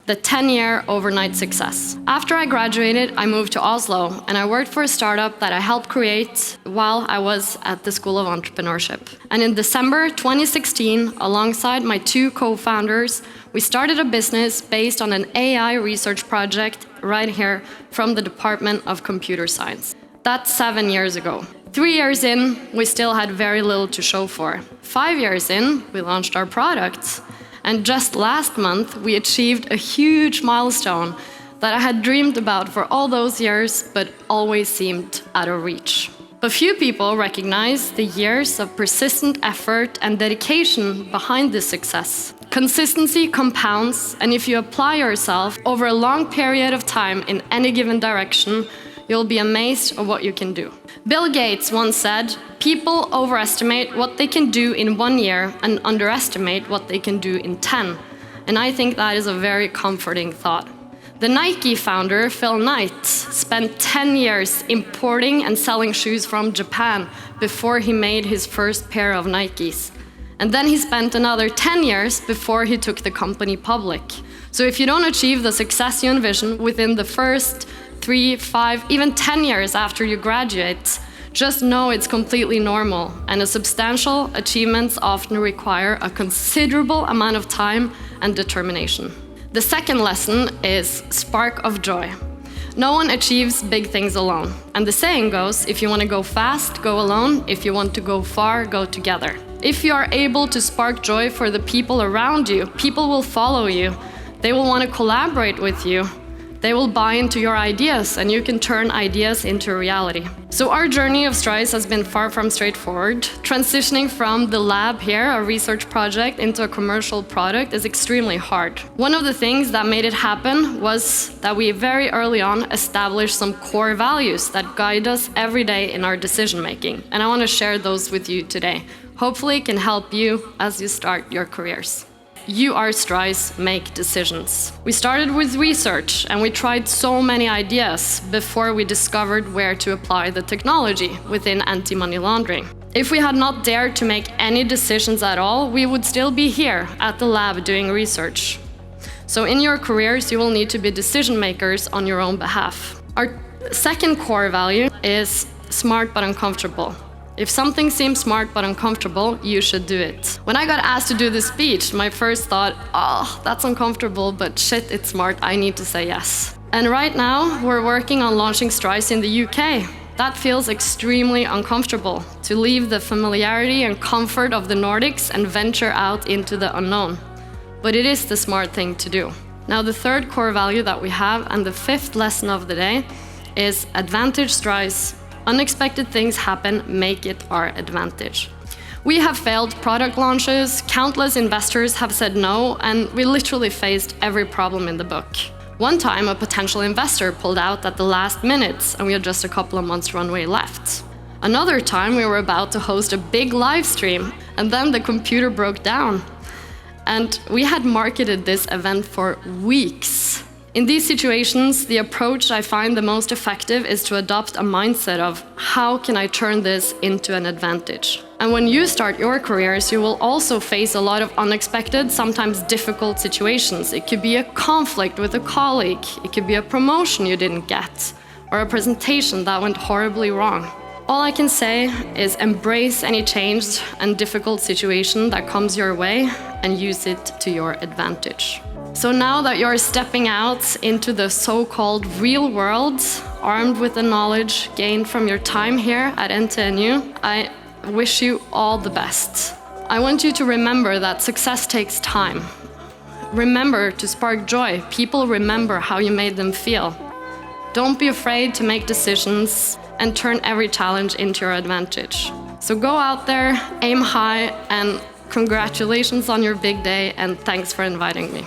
the 10-year overnight success. After I graduated, I moved to Oslo, and I worked for a startup that I helped create while I was at the School of Entrepreneurship. And in December 2016, alongside my two co-founders, we started a business based on an AI research project right here from the Department of Computer Science. That's 7 years ago. 3 years in, we still had very little to show for. 5 years in, we launched our product. And just last month, we achieved a huge milestone that I had dreamed about for all those years, but always seemed out of reach. But few people recognize the years of persistent effort and dedication behind this success. Consistency compounds, and if you apply yourself over a long period of time in any given direction, you'll be amazed at what you can do. Bill Gates once said, "People overestimate what they can do in 1 year and underestimate what they can do in 10. And I think that is a very comforting thought. The Nike founder, Phil Knight, spent 10 years importing and selling shoes from Japan before he made his first pair of Nikes. And then he spent another 10 years before he took the company public. So if you don't achieve the success you envision within the first 3, 5, even 10 years after you graduate, just know it's completely normal, and substantial achievements often require a considerable amount of time and determination. The second lesson is spark of joy. No one achieves big things alone. And the saying goes, if you want to go fast, go alone. If you want to go far, go together. If you are able to spark joy for the people around you, people will follow you. They will want to collaborate with you. They will buy into your ideas, and you can turn ideas into reality. So our journey of Strise has been far from straightforward. Transitioning from the lab here, a research project, into a commercial product is extremely hard. One of the things that made it happen was that we very early on established some core values that guide us every day in our decision making. And I want to share those with you today. Hopefully it can help you as you start your careers. You are Strise, make decisions. We started with research, and we tried so many ideas before we discovered where to apply the technology within anti-money laundering. If we had not dared to make any decisions at all, we would still be here at the lab doing research. So in your careers, you will need to be decision makers on your own behalf. Our second core value is smart but uncomfortable. If something seems smart but uncomfortable, you should do it. When I got asked to do this speech, my first thought, oh, that's uncomfortable, but shit, it's smart, I need to say yes. And right now, we're working on launching Strise in the UK. That feels extremely uncomfortable, to leave the familiarity and comfort of the Nordics and venture out into the unknown. But it is the smart thing to do. Now, the third core value that we have, and the fifth lesson of the day, is advantage Strise. Unexpected things happen, make it our advantage. We have failed product launches, countless investors have said no, and we literally faced every problem in the book. One time, a potential investor pulled out at the last minute, and we had just a couple of months runway left. Another time, we were about to host a big live stream, and then the computer broke down. And we had marketed this event for weeks. In these situations, the approach I find the most effective is to adopt a mindset of, how can I turn this into an advantage? And when you start your careers, you will also face a lot of unexpected, sometimes difficult situations. It could be a conflict with a colleague, it could be a promotion you didn't get, or a presentation that went horribly wrong. All I can say is embrace any change and difficult situation that comes your way and use it to your advantage. So now that you're stepping out into the so-called real world, armed with the knowledge gained from your time here at NTNU, I wish you all the best. I want you to remember that success takes time. Remember to spark joy. People remember how you made them feel. Don't be afraid to make decisions and turn every challenge into your advantage. So go out there, aim high, and congratulations on your big day, and thanks for inviting me.